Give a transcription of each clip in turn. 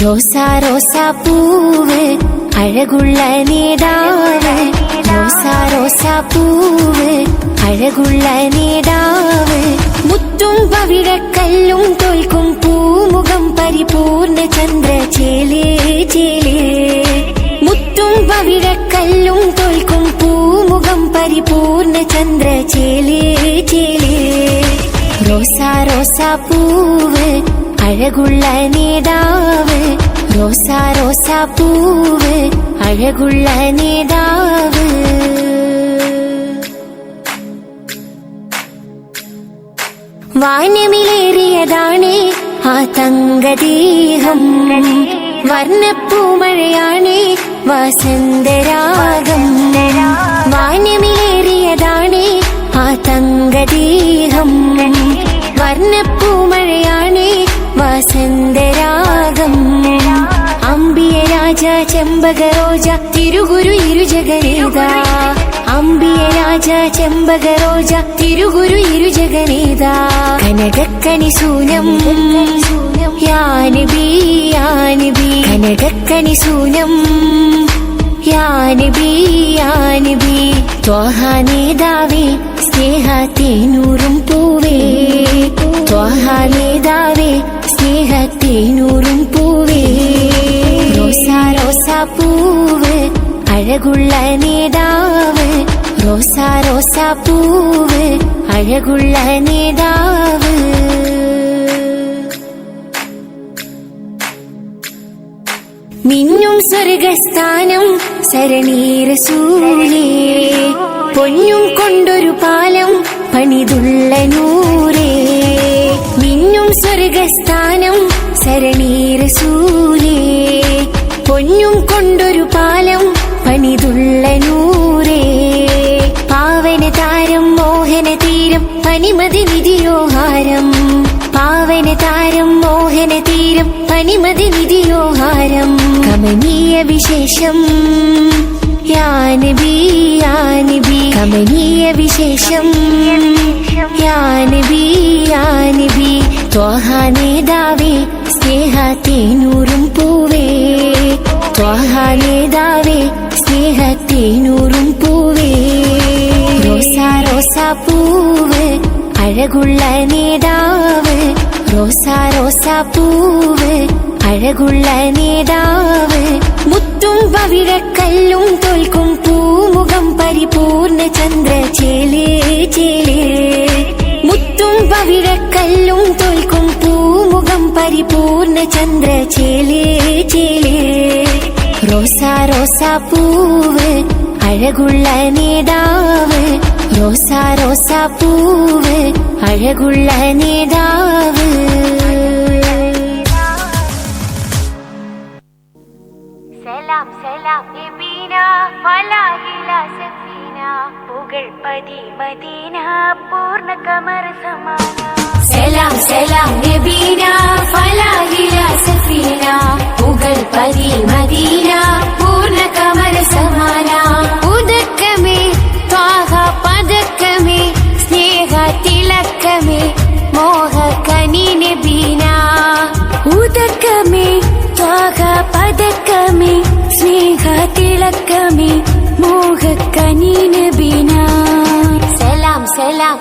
റോസാ റോസാ പൂവ് അഴകുള്ള നേടാവ്, റോസാ റോസാ പൂവ് അഴകുള്ള നേടാവ്, മുത്തും പവിഴക്കല്ലും തോൽക്കും പൂമുഖം പരിപൂർണ ചന്ദ്രചേലേ ചേലേ, മുത്തും പവിഴക്കല്ലും തോൽക്കും പൂമുഖം പരിപൂർണ ചന്ദ്രചേലേ ചേലേ. റോസാ റോസാ പൂവ് അഴകുള്ള നേടാവ്, റോസാ റോസാ പൂവ് അഴകുള്ള നേടാവ്. വാനമിലേറിയതാണ് ആ തങ്കദേഹം, വർണ്ണപ്പൂമഴയാണ് വസന്തരാഗം. വാനമിലേറിയതാണ് ആ തങ്കദേഹം, വർണ്ണപ്പൂമഴയാണ് വസന്തരാഗം. അമ്പിയ രാജ ചെമ്പകരോജ തിരുഗുരു ഇരുജഗനേത, അമ്പിയ രാജ ചെമ്പകരോജ തിരുഗുരു ഇരുജഗനേത. കനകക്കനി സൂനം യാനബി യാനബി, കനകക്കനി സൂനം യാനബി യാനബി. ത്വഹ നേതാവേ സ്നേഹത്തേനൂറും പൂവേ, ത്വഹ നേതാവേ സ്നേഹത്തേനൂറും പൂവേ. റോസാ റോസാ പൂവ് അഴകുള്ള നേടാവ്, റോസാ റോസാ പൂവ് അഴകുള്ള നേടാവ്. മിന്നും സ്വർഗസ്ഥാനം സരണീ റസൂലേ, പൊന്നും കൊണ്ടൊരു പാലം പണിതുള്ള നൂറേ. മിന്നും സ്വർഗസ്ഥാനം സരണീ റസൂലേ, പൊന്നും കൊണ്ടൊരു പാലം പണിതുള്ള നൂറേ. പാവന താരം മോഹന തീരം പനിമതി നിധിയോഹാരം, പാവന താരം മോഹന തീരം പനിമതി നിധിയോഹാരം. കമനീയ വിശേഷം യാനബി യാനബി, കമനീയ വിശേഷം യാനബി യാനബി. ത്വഹ നേതാവേ സ്നേഹത്തേനൂറും പൂവേ, ത്വഹ നേതാവേ സ്നേഹത്തേനൂറും പൂവേ. റോസാ റോസാ പൂവ് അഴകുള്ള നേടാവ്, റോസാ റോസാ പൂവ് അഴകുള്ള നേടാവ്, മുത്തും പവിഴക്കല്ലും തോൽക്കും പൂമുഖം പരിപൂർണ ചന്ദ്രചേലേ ചേലേ, മുത്തും പവിഴക്കല്ലും തോൽക്കും പൂമുഖം പരിപൂർണ ചന്ദ്രചേലേ ചേലേ. റോസാ റോസാ പൂവ് അഴകുള്ള നേടാവ്, റോസാ റോസാ പൂവ് അഴകുള്ള നേടാവ്. സലാം സലാം നബീന ഫലാഹില സഫീന, പുകഴ്പതി മദീന പൂർണ്ണ കമർ സമാന. സലാം സലാം നബീന ഫലാഹില സഫീന, പുകഴ്പതി മദീന പൂർണ്ണ കമർ സമാന. ഉദക്കമേ ത്വാഹ പദക്കമേ സ്നേഹ തിലക്കമേ മോഹ കനി നബീന. ഉദക്കമേ ത്വാഹ പദക്കമേ സ്നേഹ തിലക്കമേ മോഹ കനി നബീന. സലാം സലാം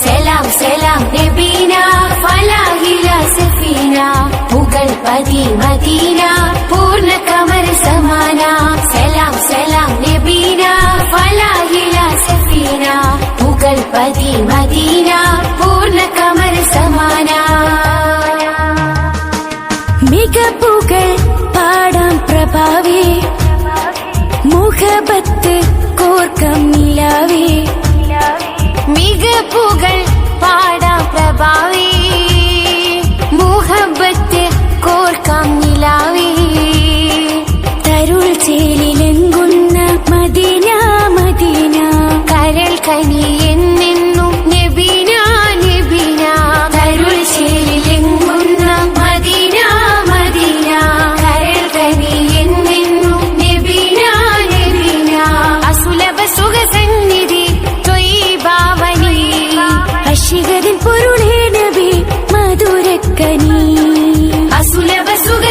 സലാം സലാം നബീന ഫലാഹില സഫീന, പുകഴ്പതി മദീന പൂർണ്ണ കമർ സമാന. സലാം സലാം നബീന ഫലാഹില സഫീന, പുകഴ്പതി മദീന പൂർണ്ണ കമർ സമാന. മികപ്പുകൾ പാടാം പ്രഭാവേ, മുഹബത്ത് കോർക്കം നിലാവേ. മികപ്പുകൾ പാടാം പ്രഭാവേ, മുഹബത്ത് കോർക്കാം നിലാവേ. തരുൾ ചേലിലെങ്കുന്ന മദീന മദീന, കരൾ കനി എന്നെന്നും നബീന നബീന. തരുൾ ചേലിലെങ്കുന്ന മദീന മദീന, കരൾ കനി എന്നെന്നും നബീന നബീന. അസുലഭ സുഖസന്നിധി ത്വയ്യിബാവനി, അശിഗരിൻ പൊരുളേ നബി മധുരക്കനി. അസുലഭ സുഖ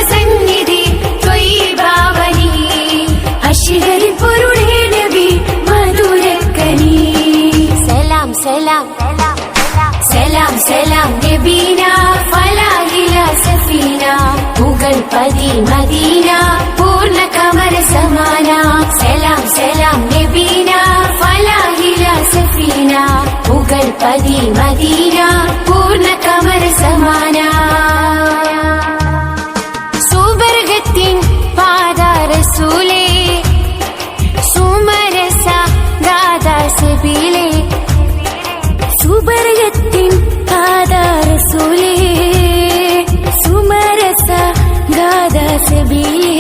സലാം സലാം സലാം നബീന ഫലാഹില സഫീന പുകൾപതി മദീന പൂർണ്ണ കമർ സമാന സലാം സലാം നബീന ഫലാഹില സഫീന പുകൾപതി മദീന പൂർണ്ണ കമർ സമാന സുവർഗത്തിൻ പാദ റസൂലേ സുമരസ ഗാദാ സബീലേ സുവർഗത്തിൻ പാദ റസൂലേ സുമരസ ഗാദാ സബീലേ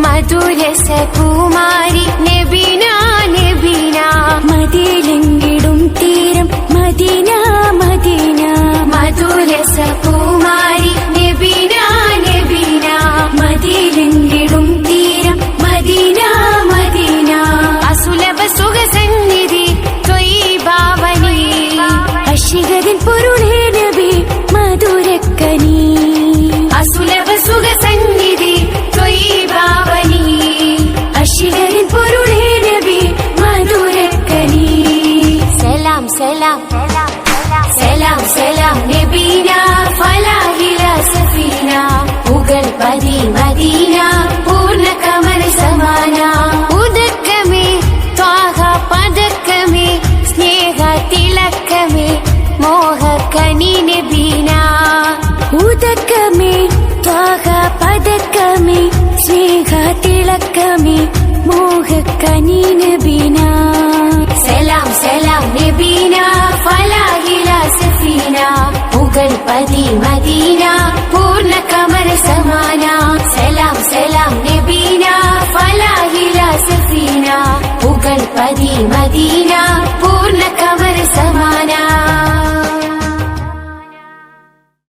മധുരസ കുമാരി നബീന നബീന മദിലെങ്കിടും തീരം മദീന മദീന മധുരസ കുമാരി നബീന നബീന മദിലെങ്കിടും തീരം മദീന മദീന അസുലഭ സുഖസന്നിധി ത്വയ്യിബാവനി അശികതിൻ പൊരുളേ നബി മധുരക്കനി അസുലഭ സുഖസന്നിധി ത്വയ്യിബാവനി അശികതിൻ പൊരുളേ നബി മധുരക്കനി സലാം സലാം സലാം സലാം നബീന ഫലാഹില സഫീന പുകൾപതി മദീന പൂർണ്ണ കമർ സമാന ഉദക്കമേ ത്വാഹ പദക്കമേ സ്നേഹ തിലക്കമേ മോഹക്കനി നബീന ഉദക്കമേ ത്വാഹ പദക്കമേ സ്നേഹ തിലക്കമേ മോഹക്കനി നബീന സലാം സലാം നബീന ഫലാഹില സഫീന പുകൾപതി മദീന പൂർണ്ണ കമർ സമാന സലാം സലാം നബീന ഫലാഹില സഫീന പുകൾപതി മദീന പൂർണ്ണ